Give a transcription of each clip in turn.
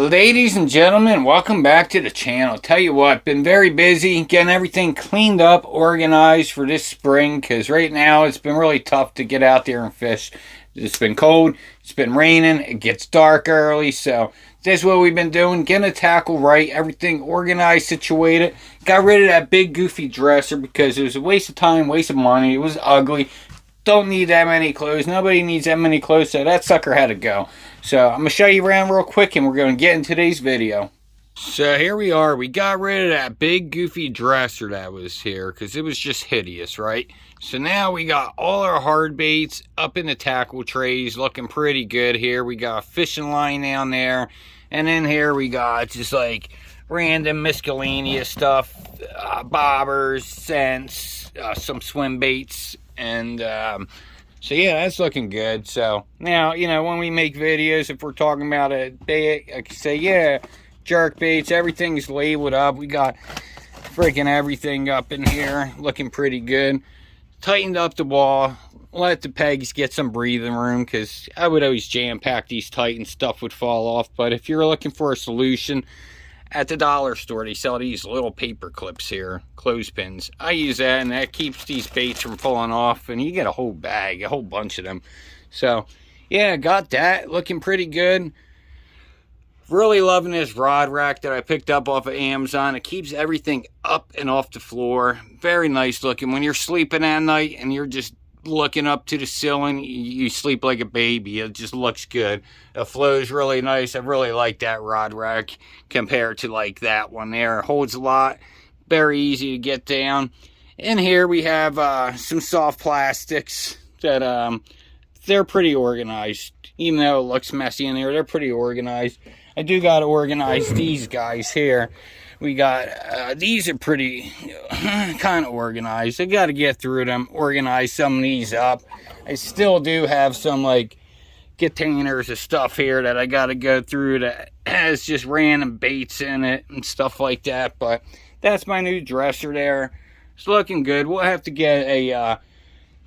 Ladies and gentlemen, welcome back to the channel. Tell you what, been very busy getting everything cleaned up, organized for this spring, because right now it's been really tough to get out there and fish. It's been cold, it's been raining, it gets dark early, so this is what we've been doing, getting the tackle right, everything organized, situated. Got rid of that big goofy dresser because it was a waste of time, waste of money, it was ugly. Don't need that many clothes. Nobody needs that many clothes, so that sucker had to go. So I'm going to show you around real quick and we're going to get in today's video. So here we are. We got rid of that big goofy dresser that was here because it was just hideous, right? So now we got all our hard baits up in the tackle trays looking pretty good here. We got a fishing line down there. And in here we got just like random miscellaneous stuff. Bobbers, scents, some swim baits. And so yeah, that's looking good. So now, you know, when we make videos, if we're talking about a bait, I can say, yeah, jerk baits, everything's labeled up. We got freaking everything up in here looking pretty good. Tightened up the wall, let the pegs get some breathing room, because I would always jam pack these tight and stuff would fall off. But if you're looking for a solution, at the dollar store, they sell these little paper clips here, clothespins. I use that, and that keeps these baits from falling off, and you get a whole bag, a whole bunch of them. So, yeah, got that. Looking pretty good. Really loving this rod rack that I picked up off of Amazon. It keeps everything up and off the floor. Very nice looking. When you're sleeping at night and you're just looking up to the ceiling, you sleep like a baby. It just looks good. The flow is really nice. I really like that rod rack compared to like that one there. It holds a lot, very easy to get down. In here we have some soft plastics that they're pretty organized. Even though it looks messy in here, they're pretty organized. I do got to organize these guys here. We got, these are pretty kind of organized. I got to get through them, organize some of these up. I still do have some like containers of stuff here that I got to go through that has just random baits in it and stuff like that. But that's my new dresser there. It's looking good. We'll have to get a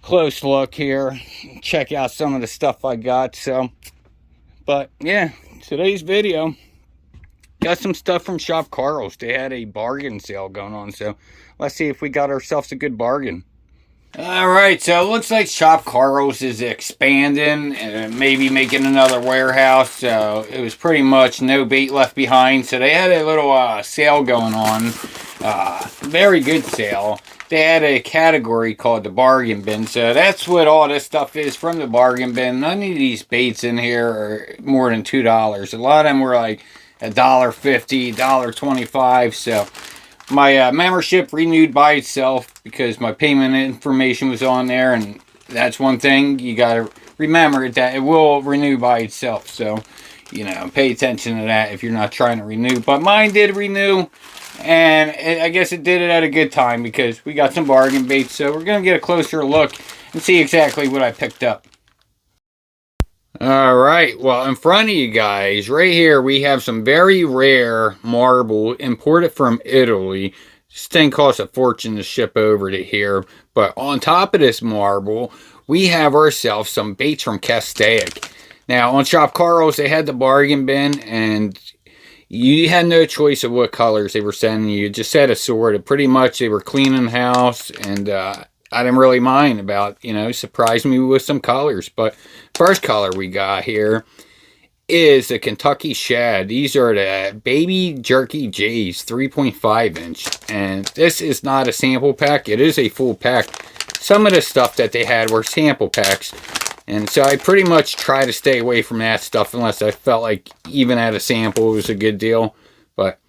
close look here, check out some of the stuff I got. So, but yeah, today's video. Got some stuff from Shop Karls. They had a bargain sale going on, so let's see if we got ourselves a good bargain. Alright, so it looks like Shop Karls is expanding and maybe making another warehouse. So it was pretty much no bait left behind. So they had a little sale going on. Very good sale. They had a category called the bargain bin. So that's what all this stuff is from the bargain bin. None of these baits in here are more than $2. A lot of them were like $1.50, $1.25. So my membership renewed by itself because my payment information was on there, and that's one thing you got to remember, that it will renew by itself. So, you know, pay attention to that if you're not trying to renew. But mine did renew, and I guess it did it at a good time because we got some bargain baits. So we're going to get a closer look and see exactly what I picked up. Alright, well, in front of you guys, right here, we have some very rare marble imported from Italy. This thing costs a fortune to ship over to here. But on top of this marble, we have ourselves some baits from Castaic. Now, on Shop Karls, they had the bargain bin, and you had no choice of what colors they were sending you. Just had a sort. Pretty much, they were cleaning the house, and I didn't really mind about, you know, surprised me with some colors. But first color we got here is the Kentucky Shad. These are the Baby Jerky J's 3.5 inch. And this is not a sample pack. It is a full pack. Some of the stuff that they had were sample packs. And so I pretty much try to stay away from that stuff unless I felt like even at a sample it was a good deal. But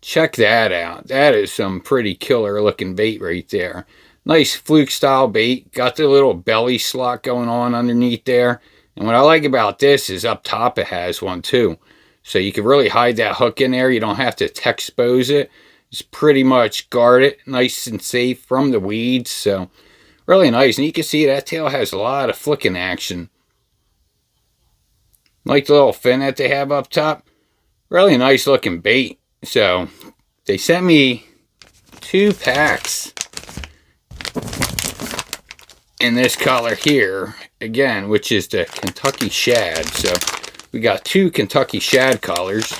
check that out. That is some pretty killer looking bait right there. Nice fluke style bait. Got the little belly slot going on underneath there. And what I like about this is up top it has one too. So you can really hide that hook in there. You don't have to expose it. Just pretty much guard it nice and safe from the weeds. So really nice. And you can see that tail has a lot of flicking action. Like the little fin that they have up top. Really nice looking bait. So they sent me 2 packs in this color here again, which is the Kentucky Shad. So we got 2 Kentucky Shad colors.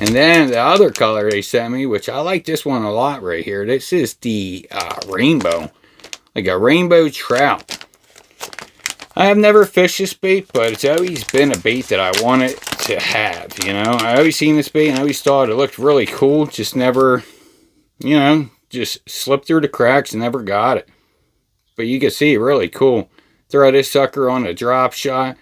And then the other color they sent me, which I like this one a lot right here. This is the rainbow. Like a rainbow trout. I have never fished this bait, but it's always been a bait that I wanted to have, you know. I always seen this bait and I always thought it looked really cool. Just never, you know, just slipped through the cracks and never got it. But you can see, really cool. Throw this sucker on a drop shot.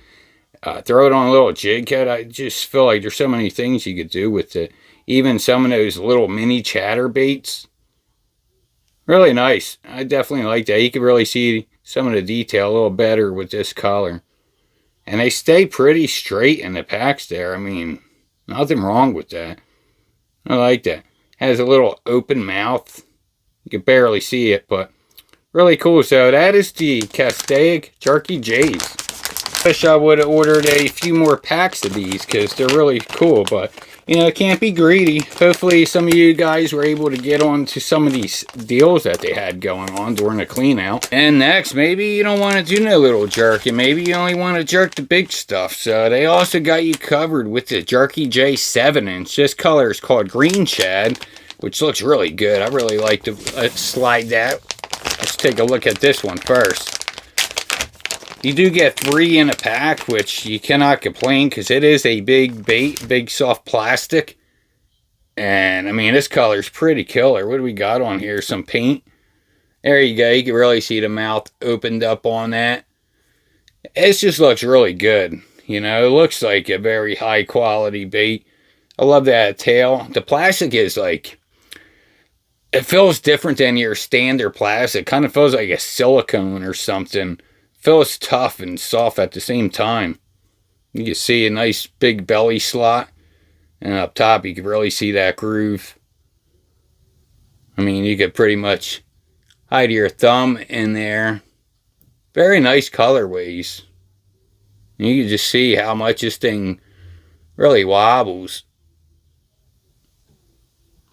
Throw it on a little jig head. I just feel like there's so many things you could do with it. Even some of those little mini chatter baits. Really nice. I definitely like that. You can really see some of the detail a little better with this color. And they stay pretty straight in the packs there. I mean, nothing wrong with that. I like that. Has a little open mouth. You can barely see it, but really cool. So that is the Castaic Jerky J's. Wish I would have ordered a few more packs of these because they're really cool, but you know, can't be greedy. Hopefully some of you guys were able to get on to some of these deals that they had going on during the clean out. And next, maybe you don't want to do no little jerky. Maybe you only want to jerk the big stuff. So they also got you covered with the Jerky J 7-inch. This color is called Green Shad, which looks really good. I really like to slide that. Let's take a look at this one first. You do get 3 in a pack, which you cannot complain because it is a big bait, big soft plastic. And I mean, this color's pretty killer. What do we got on here? Some paint. There you go. You can really see the mouth opened up on that. It just looks really good. You know, it looks like a very high quality bait. I love that tail. The plastic is like, it feels different than your standard plastic. It kind of feels like a silicone or something. Feels tough and soft at the same time. You can see a nice big belly slot. And up top you can really see that groove. I mean, you could pretty much hide your thumb in there. Very nice colorways. You can just see how much this thing really wobbles.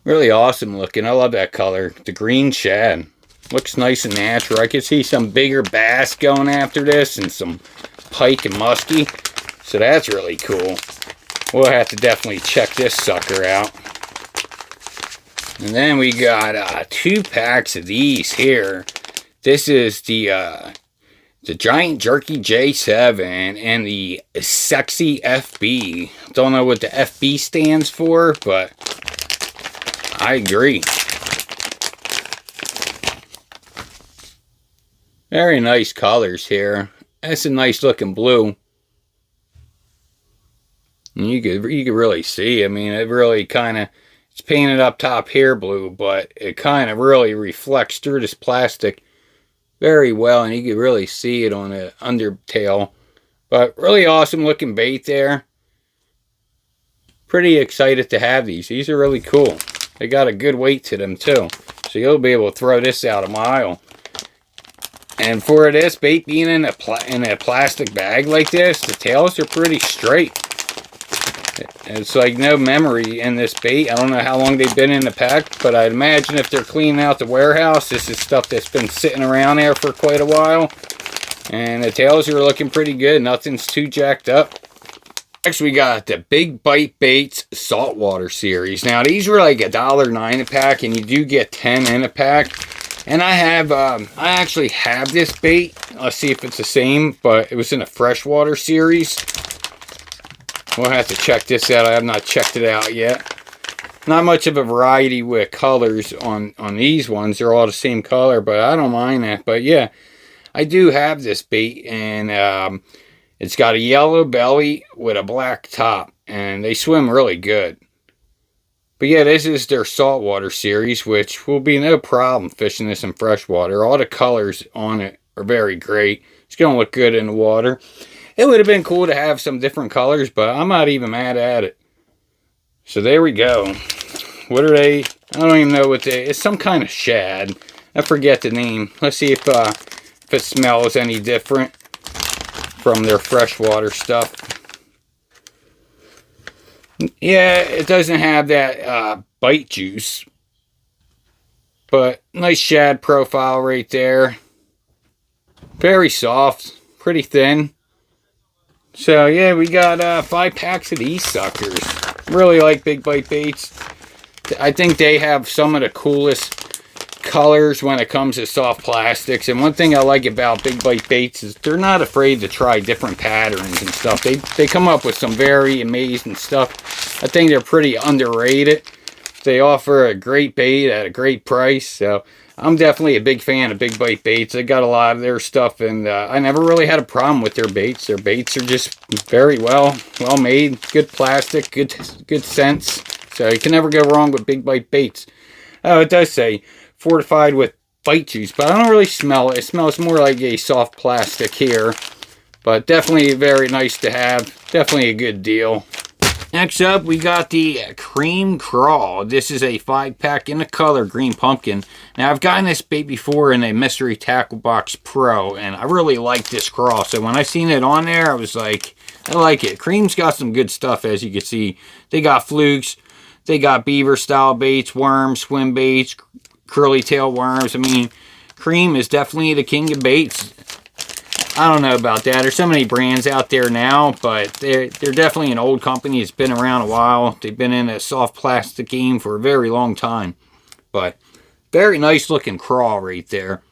Really awesome looking. I love that color. The green shad. Looks nice and natural. I can see some bigger bass going after this and some pike and muskie. So that's really cool. We'll have to definitely check this sucker out. And then we got 2 packs of these here. This is the Giant Jerky J7 and the Sexy FB. Don't know what the FB stands for, but I agree. Very nice colors here. That's a nice looking blue. And you could really see. I mean, it really kind of, it's painted up top here blue, but it kind of really reflects through this plastic very well, and you can really see it on the undertail. But really awesome looking bait there. Pretty excited to have these. These are really cool. They got a good weight to them too, so you'll be able to throw this out a mile. And for this bait being in a plastic bag like this, the tails are pretty straight. It's like no memory in this bait. I don't know how long they've been in the pack, but I'd imagine if they're cleaning out the warehouse, this is stuff that's been sitting around there for quite a while. And the tails are looking pretty good. Nothing's too jacked up. Next, we got the Big Bite Baits Saltwater Series. Now, these were like $1.09 a pack, and you do get 10 in a pack. And I actually have this bait. Let's see if it's the same, but it was in a freshwater series. We'll have to check this out. I have not checked it out yet. Not much of a variety with colors on these ones. They're all the same color, but I don't mind that. But yeah, I do have this bait, and it's got a yellow belly with a black top, and they swim really good. But yeah, this is their saltwater series, which will be no problem fishing this in freshwater. All the colors on it are very great. It's going to look good in the water. It would have been cool to have some different colors, but I'm not even mad at it. So there we go. What are they? I don't even know what they... It's some kind of shad. I forget the name. Let's see if it smells any different from their freshwater stuff. Yeah, it doesn't have that bite juice. But nice shad profile right there. Very soft. Pretty thin. So yeah, we got 5 packs of these suckers. Really like Big Bite Baits. I think they have some of the coolest colors when it comes to soft plastics. And one thing I like about Big Bite Baits is they're not afraid to try different patterns and stuff. They come up with some very amazing stuff. I think they're pretty underrated. They offer a great bait at a great price. So I'm definitely a big fan of Big Bite Baits. I got a lot of their stuff, and I never really had a problem with their baits. Their baits are just very well made, good plastic, good scents. So you can never go wrong with Big Bite Baits. Oh, it does say fortified with bite juice, but I don't really smell it. It smells more like a soft plastic here, but definitely very nice to have. Definitely a good deal. Next up, we got the Cream Crawl. This is a 5-pack in the color Green Pumpkin. Now, I've gotten this bait before in a Mystery Tackle Box Pro, and I really like this crawl. So when I seen it on there, I was like, I like it. Cream's got some good stuff, as you can see. They got flukes. They got beaver-style baits, worms, swim baits, curly tail worms. I mean, Cream is definitely the king of baits. I don't know about that. There's so many brands out there now, but they're definitely an old company. It's been around a while. They've been in a soft plastic game for a very long time. But very nice looking crawl right there.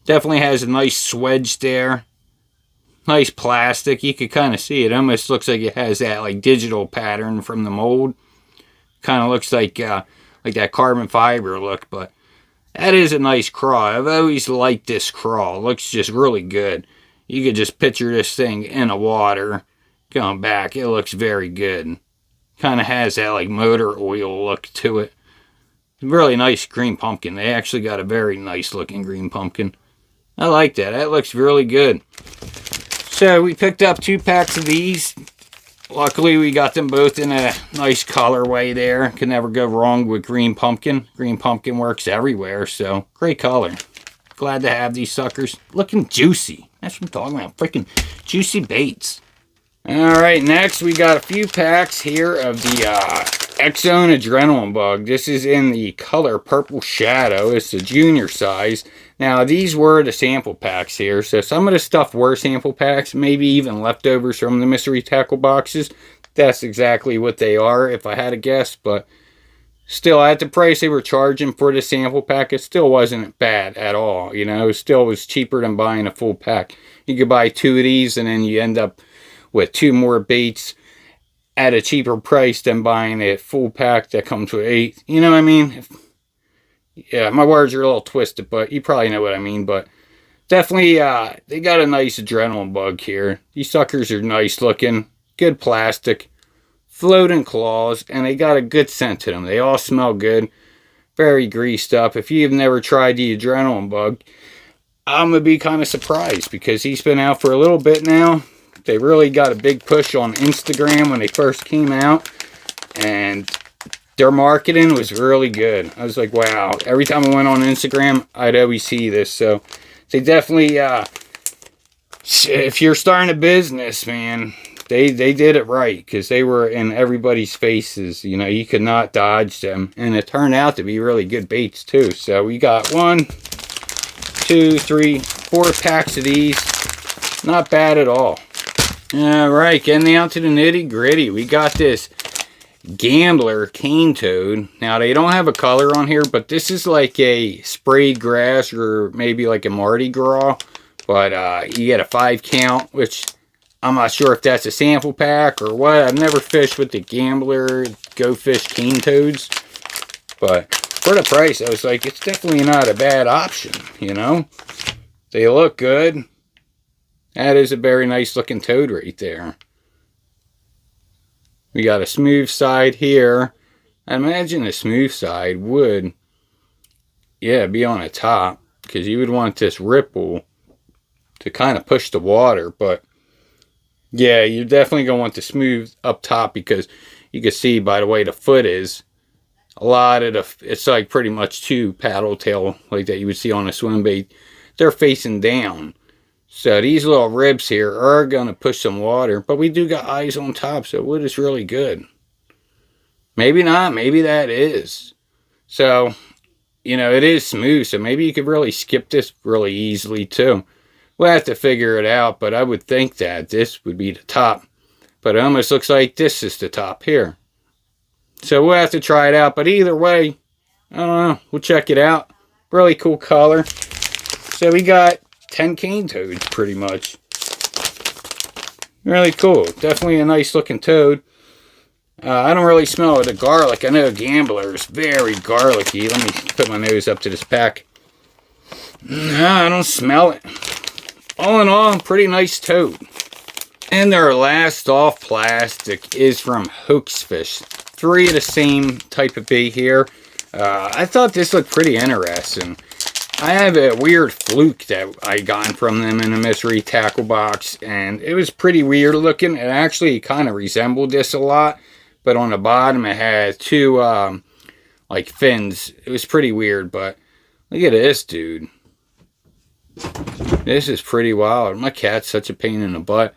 Definitely has a nice swedge there. Nice plastic. You could kind of see it. Almost looks like it has that like digital pattern from the mold. Kind of looks like that carbon fiber look, but that is a nice crawl. I've always liked this crawl. It looks just really good. You could just picture this thing in the water going back. It looks very good. Kind of has that like motor oil look to it. Really nice green pumpkin. They actually got a very nice looking green pumpkin. I like that. That looks really good. So we picked up 2 packs of these. Luckily, we got them both in a nice colorway there. Can never go wrong with green pumpkin. Green pumpkin works everywhere, so great color. Glad to have these suckers. Looking juicy. That's what I'm talking about. Freaking juicy baits. Alright, next we got a few packs here of the X-Zone Adrenaline Bug. This is in the color Purple Shadow. It's the junior size. Now, these were the sample packs here. So some of the stuff were sample packs. Maybe even leftovers from the mystery tackle boxes. That's exactly what they are, if I had to guess. But still, at the price they were charging for the sample pack, it still wasn't bad at all. You know, it still was cheaper than buying a full pack. You could buy 2 of these and then you end up with 2 more baits at a cheaper price than buying a full pack that comes with 8. You know what I mean? Yeah, my words are a little twisted, but you probably know what I mean. But definitely, they got a nice adrenaline bug here. These suckers are nice looking. Good plastic. Floating claws. And they got a good scent to them. They all smell good. Very greased up. If you've never tried the adrenaline bug, I'm going to be kind of surprised. Because he's been out for a little bit now. They really got a big push on Instagram when they first came out. And their marketing was really good. I was like, wow. Every time I went on Instagram, I'd always see this. So they definitely, if you're starting a business, man, they did it right. Because they were in everybody's faces. You know, you could not dodge them. And it turned out to be really good baits, too. So we got 1, 2, 3, 4 packs of these. Not bad at all. Alright, getting down to the nitty gritty. We got this Gambler cane toad. Now, they don't have a color on here, but this is like a sprayed grass or maybe like a Mardi Gras. But you get a 5 count, which I'm not sure if that's a sample pack or what. I've never fished with the Gambler Go Fish cane toads. But for the price, I was like, it's definitely not a bad option, you know? They look good. That is a very nice looking toad right there. We got a smooth side here. I imagine the smooth side would, yeah, be on the top. Because you would want this ripple to kind of push the water. But, yeah, you're definitely going to want the smooth up top. Because you can see by the way the foot is. A lot of it's like pretty much 2 paddle tail like that you would see on a swim bait. They're facing down. So these little ribs here are going to push some water. But we do got eyes on top, so wood is really good. Maybe not. Maybe that is. So, you know, it is smooth. So maybe you could really skip this really easily too. We'll have to figure it out. But I would think that this would be the top. But it almost looks like this is the top here. So we'll have to try it out. But either way, I don't know. We'll check it out. Really cool color. So we got 10 cane toads pretty much. Really cool. Definitely a nice looking toad. I don't really smell the garlic. I know Gambler is very garlicky. Let me put my nose up to this pack. No, I don't smell it. All in all, pretty nice toad. And our last off plastic is from Hoax Fish. 3 of the same type of bait here. I thought this looked pretty interesting. I have a weird fluke that I got from them in a mystery tackle box, and it was pretty weird looking. It actually kind of resembled this a lot, but on the bottom it had 2 like fins. It was pretty weird, but look at this dude. This is pretty wild. My cat's such a pain in the butt.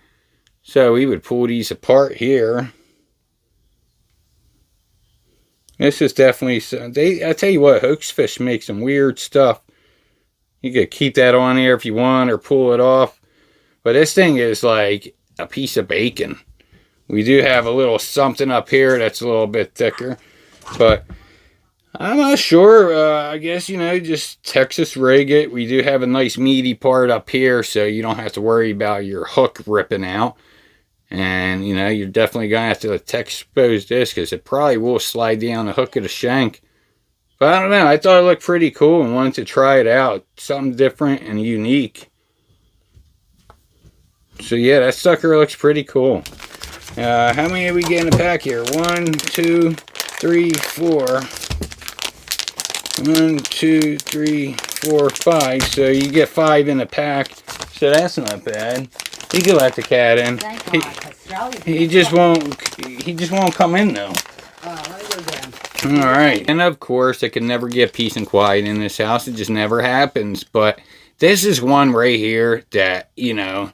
So we would pull these apart here. This is definitely, I tell you what, Hoax Fish makes some weird stuff. You could keep that on there if you want or pull it off. But this thing is like a piece of bacon. We do have a little something up here that's a little bit thicker. But I'm not sure. I guess, you know, just Texas rig it. We do have a nice meaty part up here, so you don't have to worry about your hook ripping out. And, you know, you're definitely going to have to expose this because it probably will slide down the hook of the shank. But I don't know. I thought it looked pretty cool and wanted to try it out. Something different and unique. So, yeah, that sucker looks pretty cool. How many are we getting in a pack here? 1, 2, 3, 4. 1, 2, 3, 4, 5. So you get 5 in a pack. So that's not bad. You can let the cat in. He just won't come in though. Alright. And of course I can never get peace and quiet in this house. It just never happens. But this is one right here that, you know,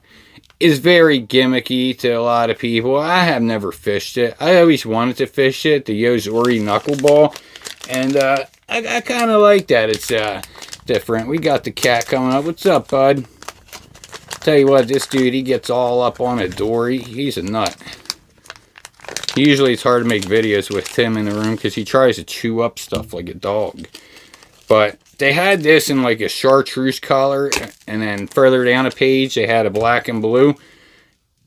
is very gimmicky to a lot of people. I have never fished it. I always wanted to fish it, the Yozori Knuckleball. And I kind of like that. It's different. We got the cat coming up. What's up, bud? Tell you what, this dude, he gets all up on a door. He's a nut. Usually it's hard to make videos with him in the room because he tries to chew up stuff like a dog. But they had this in like a chartreuse color, and then further down the page they had a black and blue.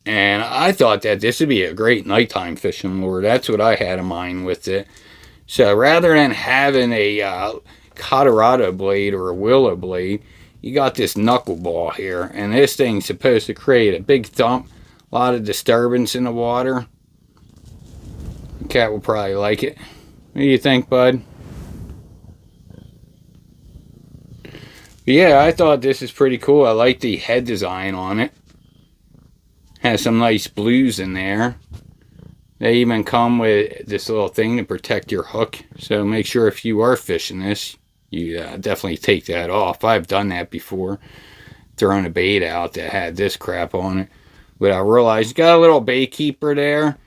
And I thought that this would be a great nighttime fishing lure. That's what I had in mind with it. So rather than having a Colorado blade or a willow blade, you got this knuckleball here. And this thing's supposed to create a big thump, a lot of disturbance in the water. The cat will probably like it. What do you think, bud? But yeah, I thought this is pretty cool. I like the head design on it. Has some nice blues in there. They even come with this little thing to protect your hook. So make sure if you are fishing this, you definitely take that off. I've done that before. Throwing a bait out that had this crap on it. But I realized, got a little bait keeper there.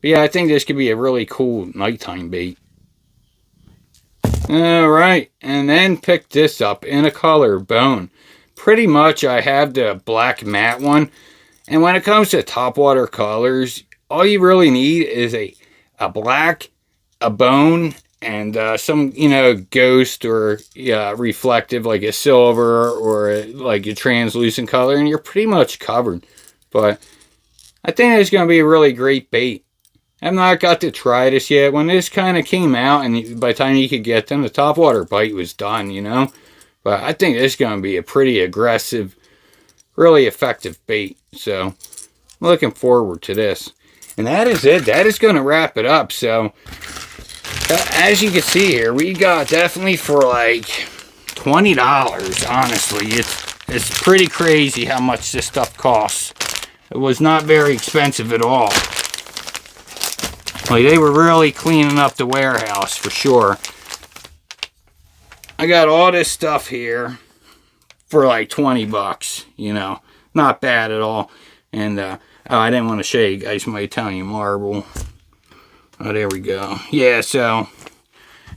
But yeah, I think this could be a really cool nighttime bait. Alright, and then pick this up in a color bone. Pretty much I have the black matte one. And when it comes to topwater colors, all you really need is a black, a bone, and some, you know, ghost or reflective like a silver or like a translucent color, and you're pretty much covered. But I think it's going to be a really great bait. I've not got to try this yet. When this kind of came out, and by the time you could get them, the topwater bite was done, you know. But I think this is going to be a pretty aggressive, really effective bait. So, I'm looking forward to this. And that is it. That is going to wrap it up. So, as you can see here, we got definitely for like $20, honestly. It's pretty crazy how much this stuff costs. It was not very expensive at all. Like, they were really cleaning up the warehouse for sure. I got all this stuff here for like 20 bucks, you know. Not bad at all. And, oh, I didn't want to show you guys my Italian marble. Oh, there we go. Yeah, so,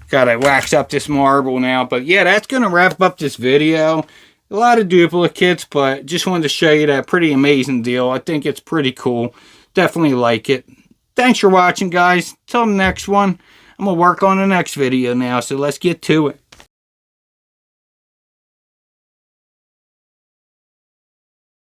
gotta wax up this marble now. But yeah, that's gonna wrap up this video. A lot of duplicates, but just wanted to show you that pretty amazing deal. I think it's pretty cool. Definitely like it. Thanks for watching, guys. Till the next one, I'm going to work on the next video now, so let's get to it.